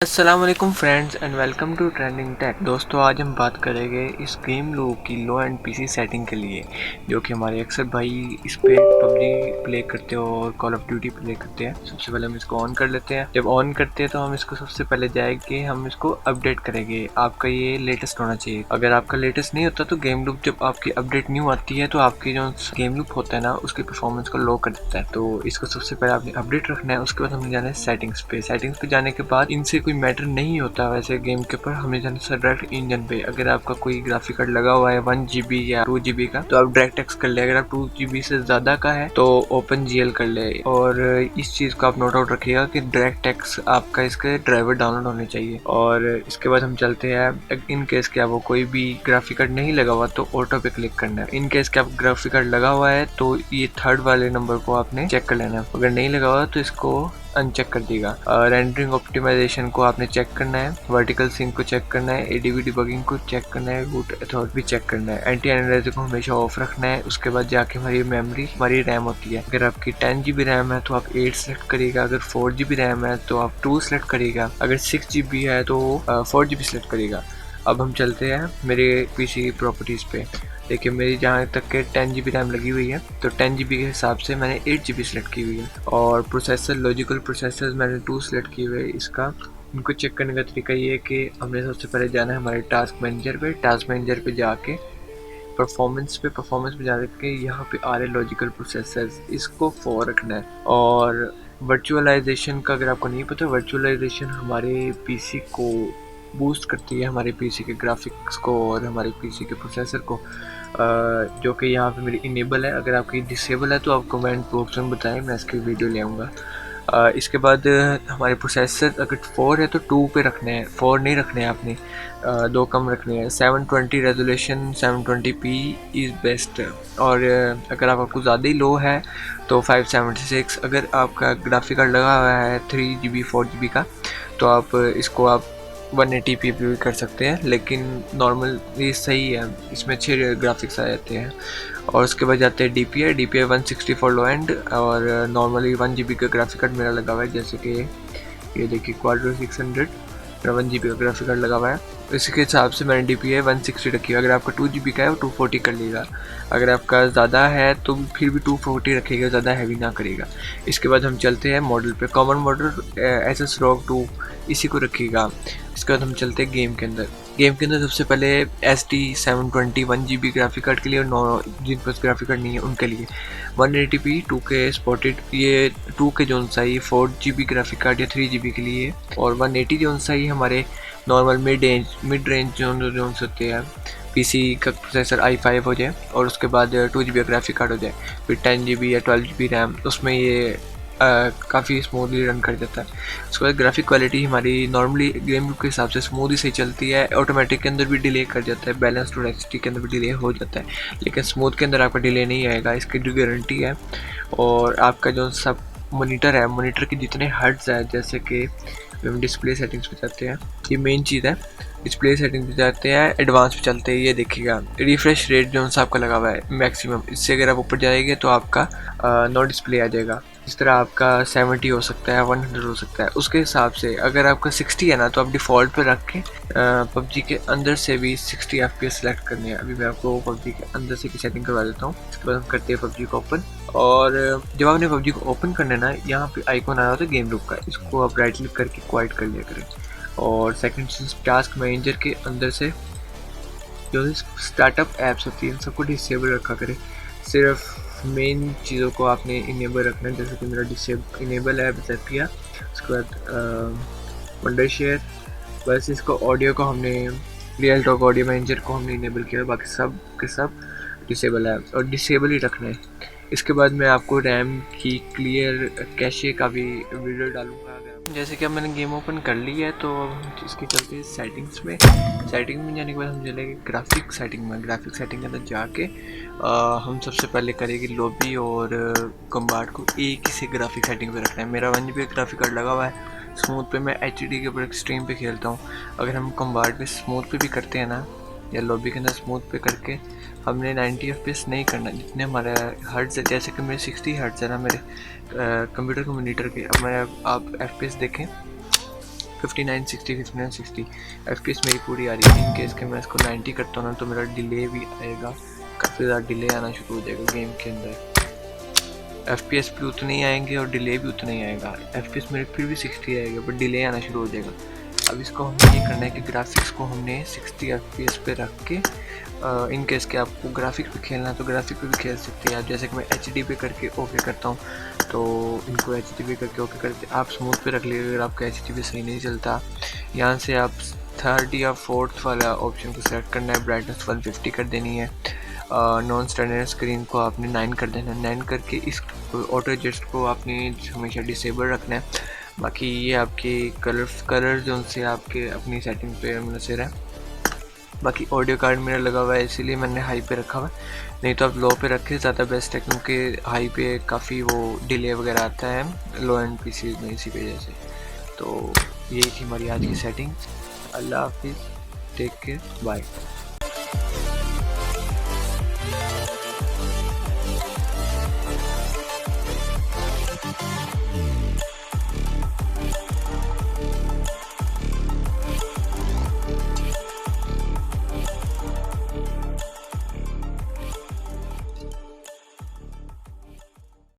अस्सलाम वालेकुम friends and welcome to trending tech. दोस्तों आज हम बात करेंगे इस गेम लूप की लो एंड पीसी सेटिंग के लिए, जो कि हमारे अक्सर भाई इस पे पबजी प्ले करते हो और कॉल ऑफ ड्यूटी प्ले करते हैं। सबसे पहले हम इसको ऑन कर लेते हैं। जब ऑन करते हैं तो हम इसको सबसे पहले जाएंगे, हम इसको अपडेट करेंगे। आपका ये लेटेस्ट होना चाहिए। अगर आपका लेटेस्ट नहीं होता तो गेम लूप जब आपकी अपडेट न्यू आती है तो आपकी जो गेम लूप होता है ना उसकी परफॉर्मेंस को लो कर देता है। तो इसको सबसे पहले आपने अपडेट रखना है। उसके बाद हमें जाना है सेटिंग्स पे। सेटिंग्स पे जाने के बाद इनसे कोई मैटर नहीं होता वैसे गेम के ऊपर, हमें जाना है डायरेक्ट इंजन पे। अगर आपका कोई ग्राफिक कार्ड लगा हुआ है 1 GB या 2 GB का तो आप डायरेक्ट एक्स कर ले। अगर आप 2 GB से ज्यादा का है तो ओपन GL कर ले। और इस चीज को आप नोट आउट रखिएगा कि डायरेक्ट एक्स आपका इसके ड्राइवर डाउनलोड होने चाहिए। और इसके बाद हम चलते हैं, इन केस के आपको कोई भी ग्राफिक कार्ड नहीं लगा हुआ तो ऑटो पे क्लिक करना है। इन केस के आप ग्राफिक कार्ड लगा हुआ है तो ये थर्ड वाले नंबर को आपने चेक कर लेना है। अगर नहीं लगा हुआ तो इसको अनचेक कर देगा। रेंडरिंग ऑप्टिमाइजेशन को आपने चेक करना है, वर्टिकल सिंक को चेक करना है, ADB डिबगिंग को चेक करना है, रूट अथॉरिटी भी चेक करना है, एंटी एनालाइजर को हमेशा ऑफ रखना है। उसके बाद जाके हमारी मेमोरी, हमारी रैम होती है। अगर आपकी 10 GB रैम है तो आप 8 सेलेक्ट करिएगा। अगर 4 GB रैम है तो आप 2 सेलेक्ट करिएगा। अगर 6 GB है तो 4 GB सेलेक्ट करिएगा। अब हम चलते हैं मेरे पीसी की प्रॉपर्टीज़ पे। देखिए मेरी जहाँ तक के 10 GB रैम लगी हुई है तो 10 GB के हिसाब से मैंने 8 GB सेलेक्ट की हुई है। और प्रोसेसर, लॉजिकल प्रोसेसर मैंने 2 सेलेक्ट किए हुए। इसका इनको चेक करने का तरीका ये है कि हमने सबसे पहले जाना है हमारे टास्क मैनेजर पे। टास्क मैनेजर पे जाके परफॉर्मेंस पे जाके यहाँ पे आ रहे लॉजिकल प्रोसेसर्स, इसको 4 रखना है। और वर्चुअलाइजेशन का अगर आपको नहीं पता, वर्चुअलाइजेशन हमारे पीसी को बूस्ट करती है, हमारे पीसी के ग्राफिक्स को और हमारे पीसी के प्रोसेसर को, जो कि यहाँ पे मेरी इनेबल है। अगर आपकी डिसेबल है तो आप कमेंट बॉक्स में बताएं, मैं इसकी वीडियो ले आऊँगा। इसके बाद हमारे प्रोसेसर अगर 4 है तो 2 पे रखने हैं, 4 नहीं रखने हैं आपने, 2 कम रखने हैं। 720 रेजोल्यूशन 720p इज़ बेस्ट। और अगर आपको ज़्यादा ही लो है तो 576। अगर आपका ग्राफिक कार्ड लगा हुआ है 3 GB 4 GB का तो आप इसको आप 180p भी कर सकते हैं, लेकिन नॉर्मल ये सही है, इसमें अच्छे ग्राफिक्स आ जाते हैं। और उसके बाद जाते हैं DPI 164 लो एंड। और नॉर्मली 1 GB का ग्राफिक कार्ड मेरा लगा हुआ है, जैसे कि ये देखिए क्वाड्रो 600 1 GB का ग्राफिक कार्ड लगा हुआ है। इसी के हिसाब से मैंने DPI 160 रखी है। अगर आपका 2 GB का है वो 240 कर लेगा। अगर आपका ज़्यादा है तो फिर भी 240 रखेगा, ज़्यादा हैवी ना करेगा। इसके बाद हम चलते हैं मॉडल पे। कॉमन मॉडल Asus ROG 2 इसी को रखिएगा। इसके बाद हम चलते हैं गेम के अंदर। गेम के अंदर सबसे पहले SD 720 1 GB ग्राफिक कार्ड के लिए, और जिन पास ग्राफिक कार्ड नहीं है उनके लिए 180p 2K स्पॉटेड, ये 2K जोन सही 4 GB ग्राफिक कार्ड या 3 GB के लिए। और 180 जोन सही हमारे नॉर्मल मिड रेंज जोन होते हैं। पीसी का प्रोसेसर i5 हो जाए और उसके बाद 2 GB ग्राफिक कार्ड हो जाए, फिर 10 GB या 12 GB रैम, उसमें ये काफ़ी स्मूथली रन कर जाता है। उसके बाद ग्राफिक क्वालिटी हमारी नॉर्मली गेम लूप के हिसाब से स्मूथ ही सही चलती है। ऑटोमेटिक के अंदर भी डिले कर जाता है, बैलेंस टू एक्सटी के अंदर भी डिले हो जाता है, लेकिन स्मूथ के अंदर आपका डिले नहीं आएगा, इसकी गारंटी है। और आपका जो सब मोनीटर है, मोनीटर के जितने हर्ट्ज है, जैसे कि हम डिस्प्ले सेटिंग्स पे जाते हैं, ये मेन चीज़ है। डिस्प्ले सेटिंग पे जाते हैं, एडवांस पे चलते हैं, ये देखिएगा रिफ्रेश रेट जो सा आपका लगा हुआ है मैक्सिमम, इससे अगर आप ऊपर जाएंगे तो आपका नो डिस्प्ले आ जाएगा। इस तरह आपका 70 हो सकता है, 100 हो सकता है, उसके हिसाब से। अगर आपका 60 है ना तो आप डिफ़ॉल्ट पे रख के पबजी के अंदर से भी 60 FPS सेलेक्ट करनी है। अभी मैं आपको पबजी के अंदर से की सेटिंग करवा देता हूँ। इसके बाद हम करते हैं पबजी को ओपन। और जब आपने पबजी को ओपन करना है ना, यहाँ पे आइकॉन आया होता है गेम लूप का, इसको आप राइट क्लिक करके क्वाइट कर लिया करें। और सेकंड टास्क मैनेजर के अंदर से जो स्टार्टअप ऐप्स होती है इन सबको डिसेबल रखा करें। सिर्फ मेन चीज़ों को आपने इनेबल रखना है, जैसे कि मेरा इनेबल है ज़ेपिया। उसके बाद वंडर शेयर, बस इसको ऑडियो को हमने रियल टॉक ऑडियो मैनेजर को हमने इनेबल किया, बाकी सब के सब डिसेबल है और डिसेबल ही रखना है। इसके बाद मैं आपको रैम की क्लियर कैशे का भी वीडियो डालूंगा। जैसे कि अब मैंने गेम ओपन कर ली है तो इसके चलते सेटिंग्स में जाने के बाद हम चलेंगे ग्राफिक सेटिंग में। ग्राफिक सेटिंग के अंदर जाके हम सबसे पहले करेंगे लॉबी और कम्बाट को एक ही से ग्राफिक सेटिंग पे रखना है। मेरा 1 GB ग्राफिक कार्ड लगा हुआ है। स्मूथ पे मैं HD के ऊपर एक्सट्रीम पे खेलता हूँ। अगर हम कम्बाट पे स्मूथ पे भी करते हैं ना, या लॉबी के अंदर स्मूथ पे करके हमने 90 FPS नहीं करना, जितने हमारे हर्ट्ज है, जैसे कि मेरे 60 हर्ट्ज है ना मेरे कंप्यूटर के मॉनिटर के। अब मैं आप FPS देखें, 5960 FPS मेरी पूरी आ रही है। इन केस के मैं इसको 90 करता हूँ ना तो मेरा डिले भी आएगा, काफ़ी ज़्यादा डिले आना शुरू हो जाएगा गेम के अंदर। FPS भी उतने ही आएंगे और डिले भी उतना ही आएगा। FPS मेरे फिर भी 60 आएगा बट डिले आना शुरू हो जाएगा। अब इसको हमें ये करना है कि ग्राफिक्स को हमने 60 FPS पे रख के इन केस के आपको ग्राफिक पे खेलना है तो ग्राफिक पे भी खेल सकते हैं आप। जैसे कि मैं HD पे करके ओके करता हूँ तो इनको HD पे करके ओके करते आप स्मूथ पे रख लीजिए। अगर आपका HD पे सही नहीं चलता, यहाँ से आप थर्ड या फोर्थ वाला ऑप्शन को सेलेक्ट करना है, ब्राइटनेस 150 कर देनी है। नॉन स्टैंडर्ड स्क्रीन को आपने 9 कर देना है। 9 करके इस ऑटो एडजस्ट को आपने हमेशा डिसेबल रखना है। बाकी ये आपके कलर जो से आपके अपनी सेटिंग पे मुनसर है। बाकी ऑडियो कार्ड मेरा लगा हुआ है इसीलिए मैंने हाई पे रखा हुआ है, नहीं तो आप लो पे रखें ज़्यादा बेस्ट है क्योंकि हाई पे काफ़ी वो डिले वगैरह आता है लो एंड पीसी में इसी वजह से। तो यही थी हमारी आज की सेटिंग। अल्लाह हाफिज़, टेक केयर, बाय।